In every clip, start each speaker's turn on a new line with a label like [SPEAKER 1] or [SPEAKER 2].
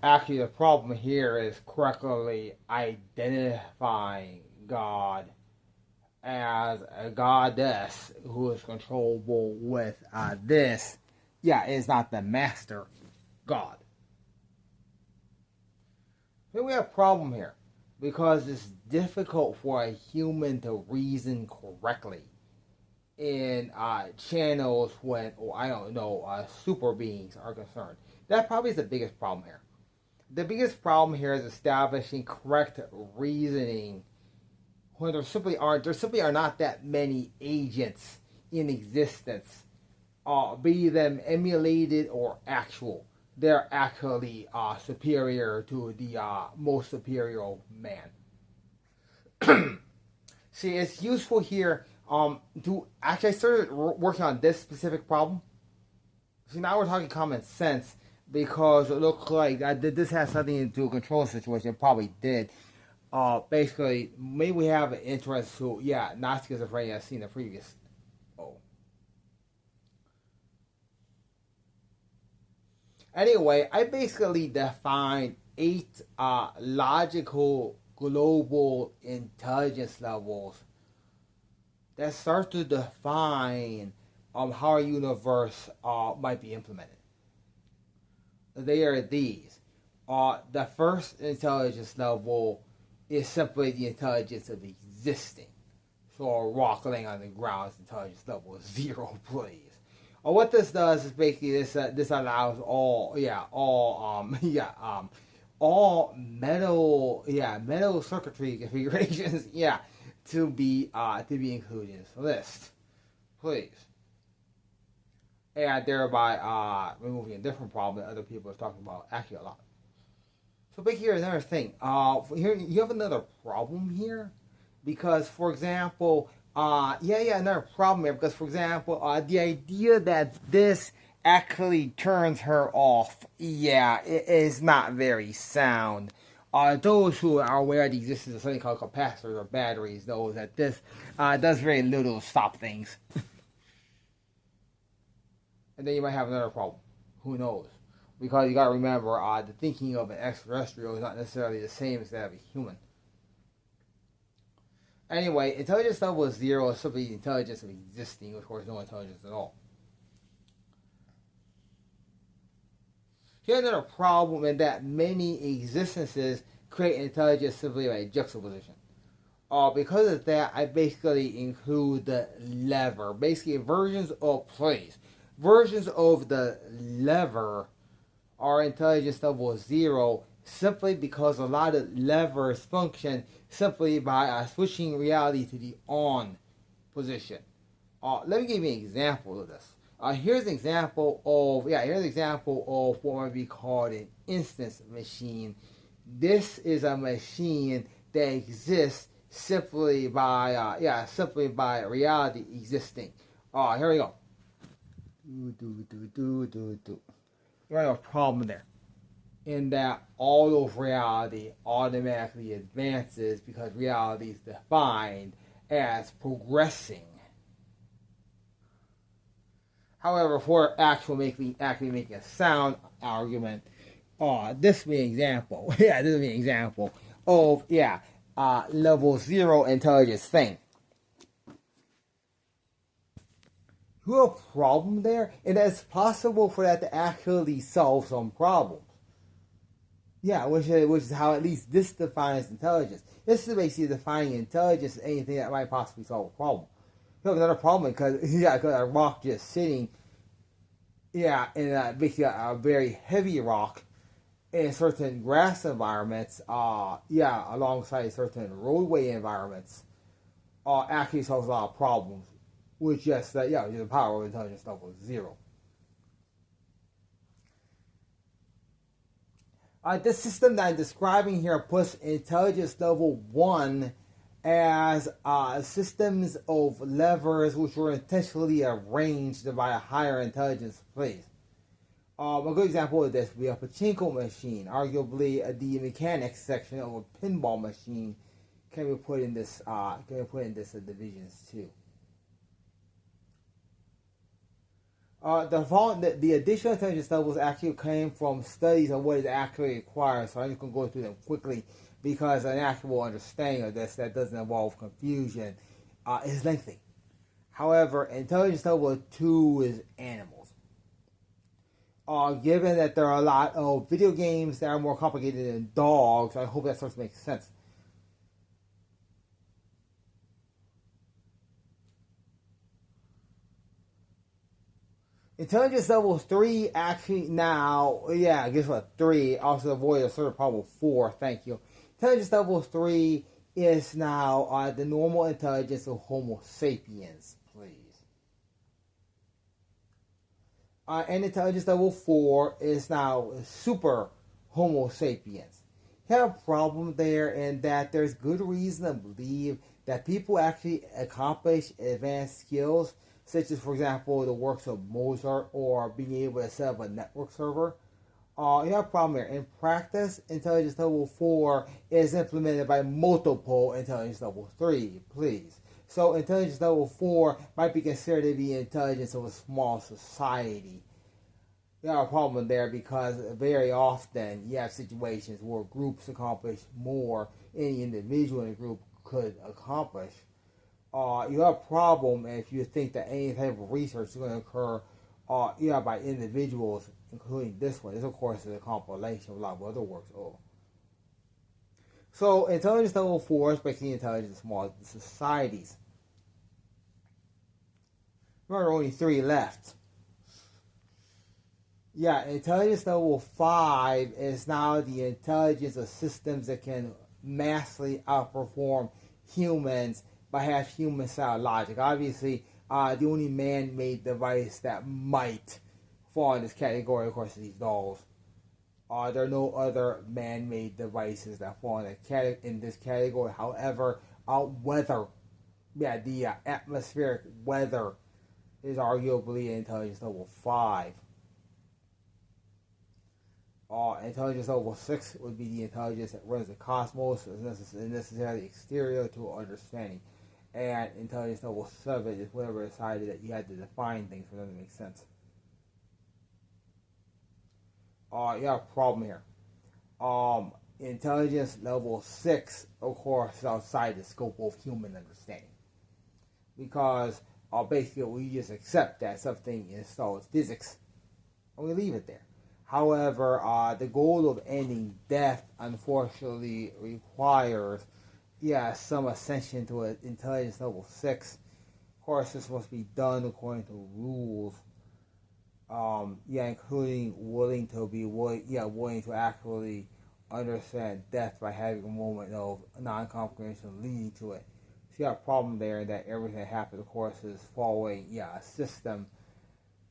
[SPEAKER 1] Actually, the problem here is correctly identifying God as a goddess who is controllable with this. Yeah, is not the master God. Here we have a problem here because it's difficult for a human to reason correctly in channels when, or I don't know, super beings are concerned. That probably is the biggest problem here. The biggest problem here is establishing correct reasoning when there simply are not that many agents in existence, be them emulated or actual. They're actually superior to the most superior man. See, it's useful here to actually I started working on this specific problem. See, now we're talking common sense because it looks like this has something to do with control situation. It probably did. Basically, maybe we have an interest to, yeah, not schizophrenia as seen in the previous. Oh. Anyway, I basically defined 8 logical global intelligence levels that start to define how our universe might be implemented. They are these. The first intelligence level is simply the intelligence of existing. So a rock laying on the ground's intelligence level is 0, please. What this does is basically this allows all metal circuitry configurations to be included in this list, please, and thereby removing a different problem that other people are talking about actually a lot. So, but here's another thing. Here you have another problem here, because, for example, another problem here. Because, for example, the idea that this actually turns her off, it is not very sound. Those who are aware of the existence of something called capacitors or batteries know that this does very little to stop things. And then you might have another problem. Who knows? Because you gotta remember, the thinking of an extraterrestrial is not necessarily the same as that of a human. Anyway, intelligence level 0 is simply the intelligence of existing, of course, no intelligence at all. Here's another problem in that many existences create intelligence simply by juxtaposition. Because of that, I basically include the lever. Basically, versions of the lever are intelligence level 0 simply because a lot of levers function simply by switching reality to the on position. Let me give you an example of this. Here's an example of what might be called an instance machine. This is a machine that exists simply by reality existing. Here we go. You have a problem there, in that all of reality automatically advances because reality is defined as progressing. However, for actually making a sound argument, this would be an example. This would be an example of level 0 intelligence thing. You have a problem there, and it's possible for that to actually solve some problems. Which is how at least this defines intelligence. This is basically defining intelligence as anything that might possibly solve a problem. You have another problem because a rock just sitting, in basically a very heavy rock in certain grass environments, alongside certain roadway environments, actually solves a lot of problems. With just the power of intelligence level 0. The system that I'm describing here puts intelligence level 1 as systems of levers which were intentionally arranged by a higher intelligence place. A good example of this would be a pachinko machine. Arguably, the mechanics section of a pinball machine can be put in this divisions too. The additional intelligence levels actually came from studies of what is actually required. So I'm just going to go through them quickly because an actual understanding of this that doesn't involve confusion is lengthy. However, intelligence level 2 is animals. Given that there are a lot of video games that are more complicated than dogs, I hope that starts to make sense. Intelligence level 3 actually now, yeah, guess what? 3 also avoid a certain problem. 4, thank you. Intelligence level 3 is now the normal intelligence of Homo sapiens, please. And intelligence level 4 is now super Homo sapiens. You have a problem there in that there's good reason to believe that people actually accomplish advanced skills, such as, for example, the works of Mozart or being able to set up a network server. You have a problem here. In practice, intelligence level 4 is implemented by multiple intelligence level 3, please. So intelligence level 4 might be considered to be intelligence of a small society. You have a problem there because very often you have situations where groups accomplish more any individual in a group could accomplish. You have a problem if you think that any type of research is going to occur by individuals, including this one. This, of course, is a compilation of a lot of other works. So intelligence level 4 is basically intelligence of small societies. Remember, only 3 left. Yeah, intelligence level 5 is now the intelligence of systems that can massively outperform humans but have human-style logic. Obviously, the only man-made device that might fall in this category, of course, is these dolls. There are no other man-made devices that fall in this category. However, the atmospheric weather is arguably intelligence level 5. Intelligence level 6 would be the intelligence that runs the cosmos, is necessarily exterior to understanding. And intelligence level 7 is whatever decided that you had to define things for them to make sense. You have a problem here. Intelligence level 6, of course, is outside the scope of human understanding. Because basically we just accept that something is solid physics and we leave it there. However, the goal of ending death unfortunately requires, some ascension to an intelligence level 6. Of course, this must be done according to rules. Including willing to actually understand death by having a moment of non-comprehension leading to it. So you have a problem there that everything that happens, of course, is following a system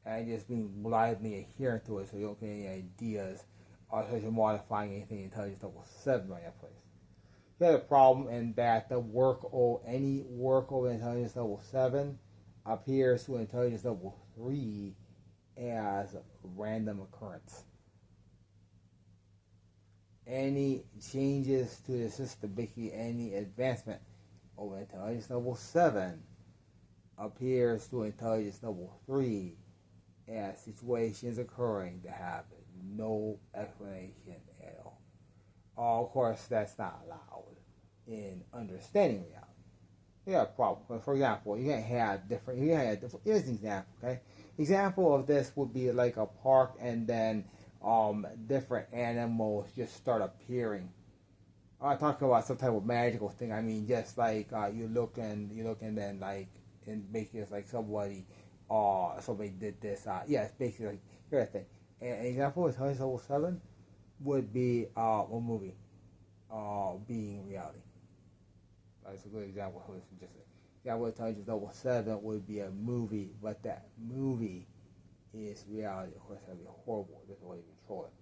[SPEAKER 1] and just being blindly adherent to it, so you don't get any ideas or such as modifying anything in intelligence level 7 by that place. You have a problem in that any work over intelligence level 7 appears to intelligence level 3 as random occurrence. Any changes to the system, basically any advancement over intelligence level 7 appears to intelligence level 3 as situations occurring that have no explanation at all. Of course, that's not allowed in understanding reality. You have a problem. For example, here's an example, okay? Example of this would be like a park and then different animals just start appearing. I'm talking about some type of magical thing. I mean, just like you look and then like, and basically it's like somebody did this. It's basically like, here's the thing. An example of intelligence level 7 would be a movie being reality. That's a good example of what it's just what intelligence level 7 would be a movie, but that movie is reality. Of course, that would be horrible. There's no way to control it.